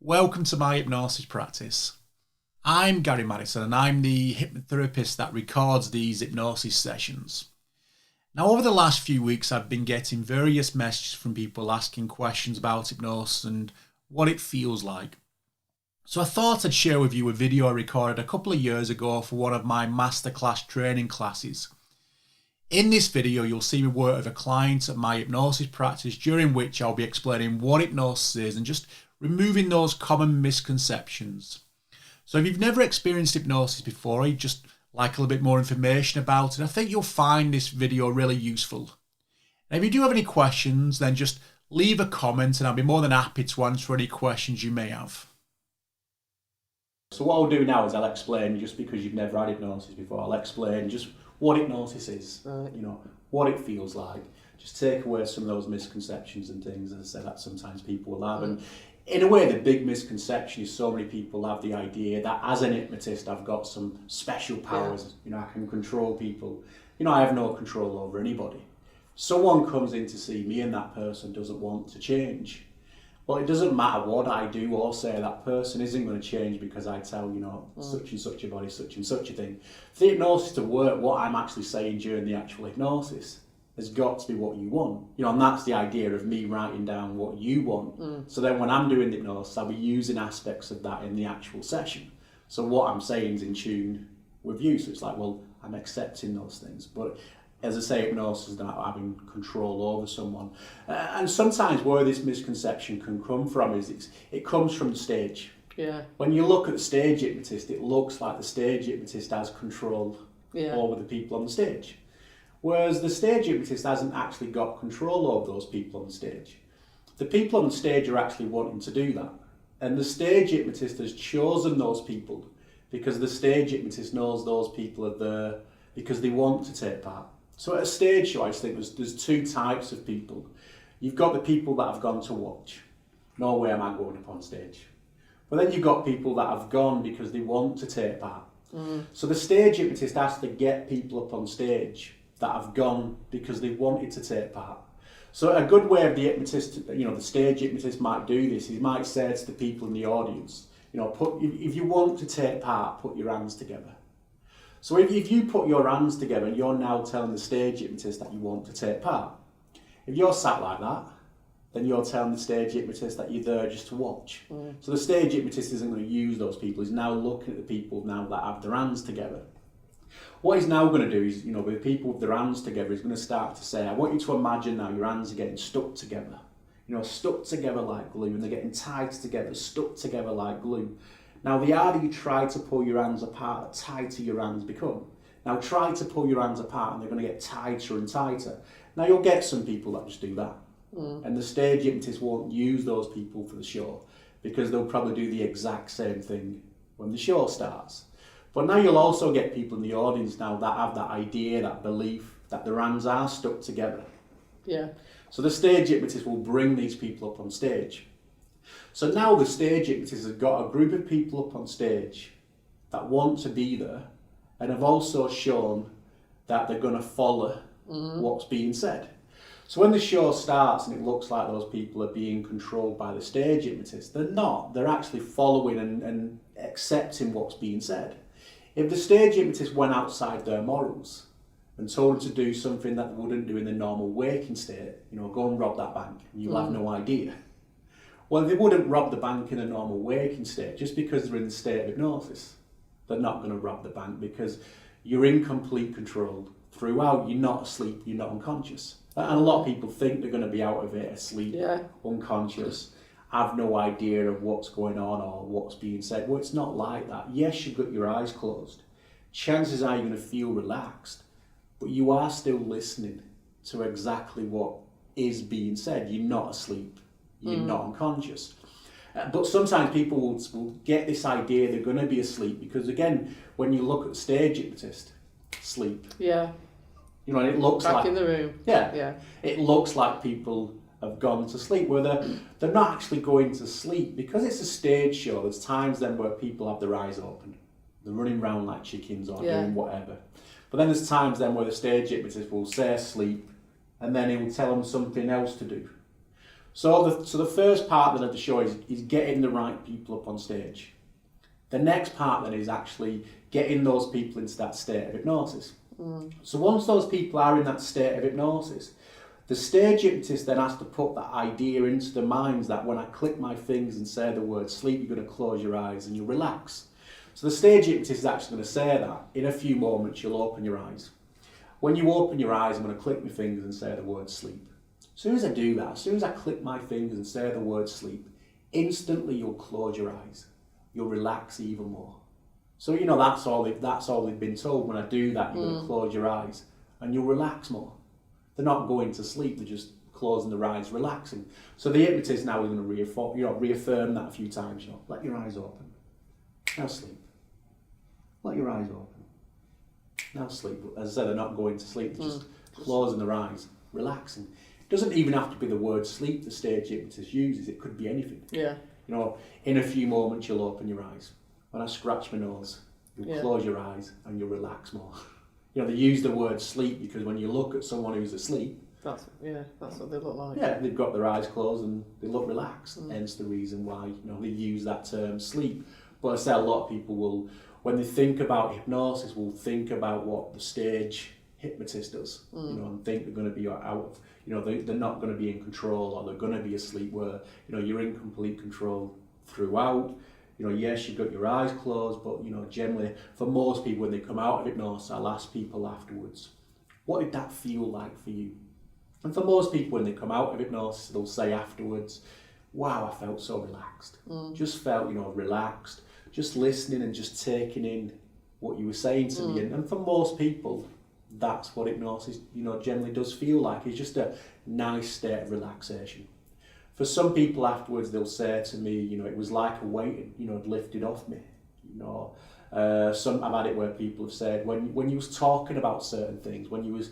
Welcome to my hypnosis practice. I'm Gary Madison and I'm the hypnotherapist that records these hypnosis sessions. Now, over the last few weeks, I've been getting various messages from people asking questions about hypnosis and what it feels like. So I thought I'd share with you a video I recorded a couple of years ago for one of my masterclass training classes. In this video, you'll see me work with a client at my hypnosis practice, during which I'll be explaining what hypnosis is and just removing those common misconceptions. So if you've never experienced hypnosis before, or you'd just like a little bit more information about it, I think you'll find this video really useful. And if you do have any questions, then just leave a comment and I'll be more than happy to answer any questions you may have. So what I'll do now is I'll explain, just because you've never had hypnosis before, I'll explain just what hypnosis is, what it feels like. Just take away some of those misconceptions and things, as I said, that sometimes people will have. And in a way, the big misconception is so many people have the idea that as an hypnotist, I've got some special powers. I can control people. I have no control over anybody. Someone comes in to see me and that person doesn't want to change. Well, it doesn't matter what I do or say, that person isn't going to change because I tell, such and such a body, such and such a thing. For the hypnosis to work, what I'm actually saying during the actual hypnosis has got to be what you want. And that's the idea of me writing down what you want. So then when I'm doing the hypnosis, I'll be using aspects of that in the actual session. So what I'm saying is in tune with you. So it's like, well, I'm accepting those things. But as I say, hypnosis is not having control over someone. And sometimes where this misconception can come from is it comes from the stage. Yeah. When you look at the stage hypnotist, it looks like the stage hypnotist has control over the people on the stage. Whereas the stage hypnotist hasn't actually got control over those people on the stage. The people on the stage are actually wanting to do that. And the stage hypnotist has chosen those people because the stage hypnotist knows those people are there because they want to take part. So at a stage show, I just think there's two types of people. You've got the people that have gone to watch. No way am I going up on stage. But then you've got people that have gone because they want to take part. So the stage hypnotist has to get people up on stage that have gone because they wanted to take part. So a good way of the hypnotist, the stage hypnotist might do this, he might say to the people in the audience, if you want to take part, put your hands together. So if you put your hands together, you're now telling the stage hypnotist that you want to take part. If you're sat like that, then you're telling the stage hypnotist that you're there just to watch. So the stage hypnotist isn't going to use those people, he's now looking at the people now that have their hands together. What he's now going to do is, with people with their hands together, he's going to start to say, I want you to imagine now your hands are getting stuck together. Stuck together like glue, and they're getting tied together, stuck together like glue. Now, the harder you try to pull your hands apart, the tighter your hands become. Now, try to pull your hands apart and they're going to get tighter and tighter. Now, you'll get some people that just do that. And the stage hypnotist won't use those people for the show because they'll probably do the exact same thing when the show starts. But now you'll also get people in the audience now that have that idea, that belief that their hands are stuck together. Yeah. So the stage hypnotist will bring these people up on stage. So now the stage hypnotist has got a group of people up on stage that want to be there and have also shown that they're going to follow what's being said. So when the show starts and it looks like those people are being controlled by the stage hypnotist, they're not. They're actually following and accepting what's being said. If the stage hypnotist went outside their morals and told them to do something that they wouldn't do in the normal waking state, go and rob that bank, and you'll have no idea. Well, they wouldn't rob the bank in a normal waking state just because they're in the state of hypnosis. They're not going to rob the bank because you're in complete control throughout. You're not asleep, you're not unconscious. And a lot of people think they're going to be out of it, asleep, unconscious, have no idea of what's going on or what's being said. Well, it's not like that. Yes, you've got your eyes closed. Chances are you're going to feel relaxed, but you are still listening to exactly what is being said. You're not asleep. You're not unconscious. But sometimes people will get this idea they're going to be asleep because, again, when you look at the stage hypnotist, sleep. Yeah. And it looks Back like... in the room. Yeah. It looks like people have gone to sleep, where they're not actually going to sleep. Because it's a stage show, there's times then where people have their eyes open. They're running around like chickens or doing whatever. But then there's times then where the stage hypnotist will say sleep and then he will tell them something else to do. So the first part then of the show is getting the right people up on stage. The next part then is actually getting those people into that state of hypnosis. So once those people are in that state of hypnosis, the stage hypnotist then has to put that idea into their minds that when I click my fingers and say the word sleep, you're going to close your eyes and you'll relax. So the stage hypnotist is actually going to say that in a few moments you'll open your eyes. When you open your eyes, I'm going to click my fingers and say the word sleep. As soon as I do that, as soon as I click my fingers and say the word sleep, instantly you'll close your eyes. You'll relax even more. So that's all they've been told. When I do that, you're going to close your eyes and you'll relax more. They're not going to sleep, they're just closing their eyes, relaxing. So the hypnotist now is going to reaffirm that a few times. Let your eyes open. Now sleep. Let your eyes open. Now sleep. As I said, they're not going to sleep, they're just closing their eyes, relaxing. It doesn't even have to be the word sleep the stage hypnotist uses, it could be anything. Yeah. In a few moments you'll open your eyes. When I scratch my nose, you'll close your eyes and you'll relax more. They use the word sleep because when you look at someone who's asleep, that's what they look like. Yeah, they've got their eyes closed and they look relaxed. Hence the reason why they use that term sleep. But I say a lot of people will, when they think about hypnosis, will think about what the stage hypnotist does. And think they're going to be out of, they're not going to be in control, or they're going to be asleep. Where you're in complete control throughout. Yes, you've got your eyes closed, but generally for most people when they come out of hypnosis, I'll ask people afterwards, what did that feel like for you? And for most people when they come out of hypnosis, they'll say afterwards, wow, I felt so relaxed. Just felt, relaxed, just listening and just taking in what you were saying to me. And for most people, that's what hypnosis, generally does feel like. It's just a nice state of relaxation. For some people afterwards, they'll say to me, it was like a weight, had lifted off me. I've had it where people have said, when you was talking about certain things, when you was,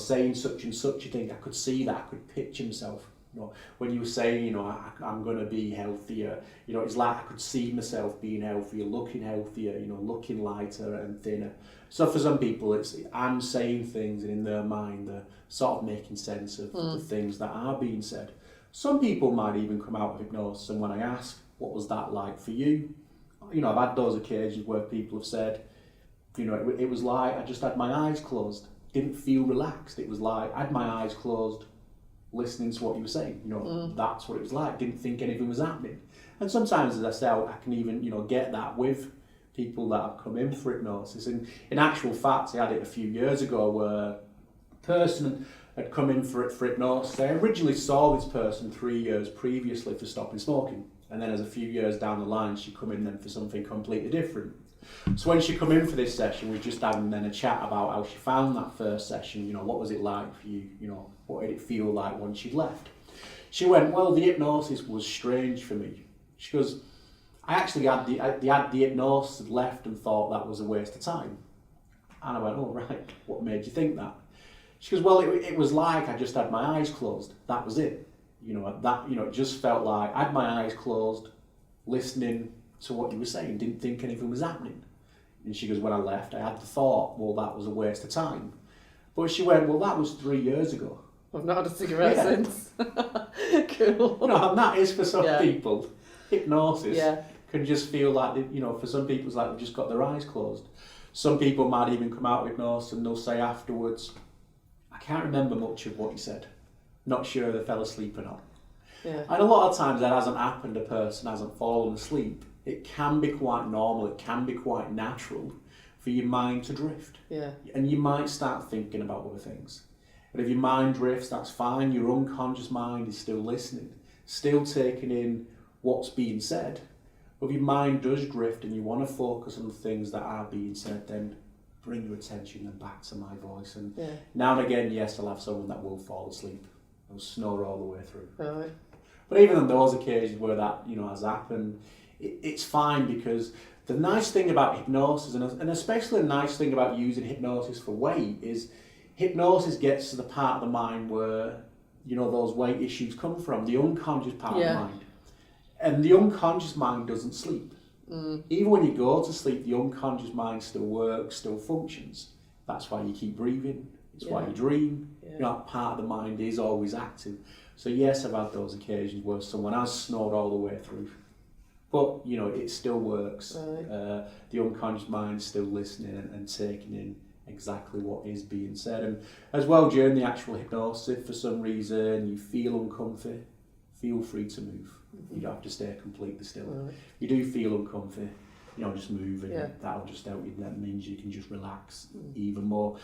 saying such and such a thing, I could see that, I could picture myself. When you were saying, I'm going to be healthier, it's like I could see myself being healthier, looking lighter and thinner. So for some people, I'm saying things and in their mind, they're sort of making sense of the things that are being said. Some people might even come out of hypnosis, and when I ask, what was that like for you? I've had those occasions where people have said, it was like I just had my eyes closed, didn't feel relaxed. It was like I had my eyes closed, listening to what you were saying. That's what it was like. Didn't think anything was happening. And sometimes, as I say, I can even get that with people that have come in for hypnosis. And in actual fact, I had it a few years ago where a person had come in for hypnosis. I originally saw this person 3 years previously for stopping smoking, and then as a few years down the line, she come in then for something completely different. So when she come in for this session, we just having then a chat about how she found that first session. What was it like for you? What did it feel like once she'd left? She went, well, the hypnosis was strange for me. She goes, I actually had the hypnosis, left and thought that was a waste of time. And I went, oh right, what made you think that? She goes, well, it was like I just had my eyes closed. That was it. It just felt like I had my eyes closed, listening to what you were saying, didn't think anything was happening. And she goes, when I left, I had the thought, well, that was a waste of time. But she went, well, that was 3 years ago. I've not had a cigarette since. Cool. And that is for some people. Hypnosis can just feel like, for some people it's like they've just got their eyes closed. Some people might even come out of hypnosis and they'll say afterwards, I can't remember much of what you said. Not sure if they fell asleep or not. Yeah. And a lot of times that hasn't happened, a person hasn't fallen asleep. It can be quite normal, it can be quite natural for your mind to drift. Yeah. And you might start thinking about other things. But if your mind drifts, that's fine. Your unconscious mind is still listening, still taking in what's being said. But if your mind does drift and you want to focus on the things that are being said, then bring your attention then back to my voice. And now and again, yes, I'll have someone that will fall asleep. They'll snore all the way through. Right. But even on those occasions where that has happened, it's fine, because the nice thing about hypnosis, and especially the nice thing about using hypnosis for weight, is hypnosis gets to the part of the mind where those weight issues come from, the unconscious part of the mind. And the unconscious mind doesn't sleep. Even when you go to sleep, the unconscious mind still works, still functions. That's why you keep breathing. It's why you dream. That part of the mind is always active. So yes, I've had those occasions where someone has snored all the way through, but you know, it still works. Right. The unconscious mind's still listening and taking in exactly what is being said. And as well, during the actual hypnosis, if for some reason you feel uncomfy, feel free to move. You don't have to stay completely still. Right. You do feel uncomfy, you know, just move, and Yeah. that'll just help you. That means you can just relax even more.